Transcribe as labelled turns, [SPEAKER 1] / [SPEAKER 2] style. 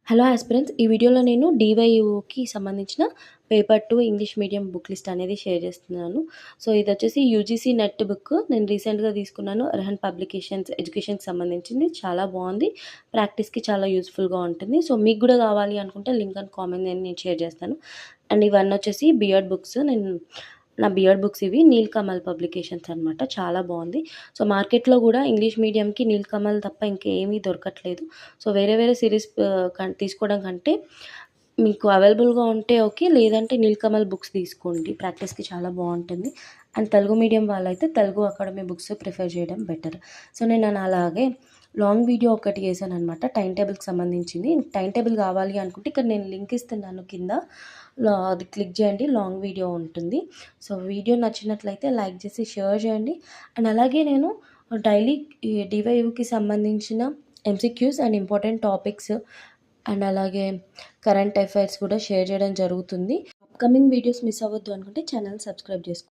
[SPEAKER 1] Hello aspirants, ఈ వీడియోలో నేను డీవైయూకి సంబంధించిన paper 2 English medium book list అనేది షేర్ చేస్తున్నాను. సో ఇదొచ్చేసి యూజీసీ నెట్ బుక్. నేను రీసెంట్‌గా తీసుకున్నాను. రెహాన్ పబ్లికేషన్స్ ఎడ్యుకేషన్‌కి సంబంధించింది. చాలా బాగుంది. ప్రాక్టీస్‌కి చాలా యూజ్‌ఫుల్‌గా ఉంటుంది. సో మీకు కూడా కావాలి అనుకుంటే లింక్ అండ్ కామెంట్ నేను షేర్ చేస్తాను. అండ్ ఇవన్నీ వచ్చేసి బియర్డ్ బుక్స్. నా బియర్డ్ బుక్స్ ఇవి నీల్కమల్ పబ్లికేషన్స్ అనమాట. చాలా బాగుంది. సో మార్కెట్లో కూడా ఇంగ్లీష్ మీడియంకి నీల్కమల్ తప్ప ఇంకేమీ దొరకట్లేదు. సో వేరే వేరే సిరీస్ తీసుకోవడం కంటే మీకు అవైలబుల్గా ఉంటే ఓకే, లేదంటే నీల్కమల్ బుక్స్ తీసుకోండి. ప్రాక్టీస్కి చాలా బాగుంటుంది. అండ్ తెలుగు మీడియం వాళ్ళైతే తెలుగు అకాడమీ బుక్స్ ప్రిఫర్ చేయడం బెటర్. సో నేను అలాగే లాంగ్ వీడియో ఒకటి చేశాను అనమాట, టైం టేబుల్కి సంబంధించింది. టైం టేబుల్ కావాలి అనుకుంటే ఇక్కడ నేను లింక్ ఇస్తున్నాను కింద, అది క్లిక్ చేయండి. లాంగ్ వీడియో ఉంటుంది. సో వీడియో నచ్చినట్లయితే లైక్ చేసి షేర్ చేయండి. అండ్ అలాగే నేను డైలీ డివైయూకి సంబంధించిన MCQs and important topics and అలాగే కరెంట్ అఫైర్స్ కూడా షేర్ చేయడం జరుగుతుంది. అప్కమింగ్ వీడియోస్ మిస్ అవ్వద్దు అనుకుంటే ఛానల్ సబ్స్క్రైబ్ చేసుకోండి.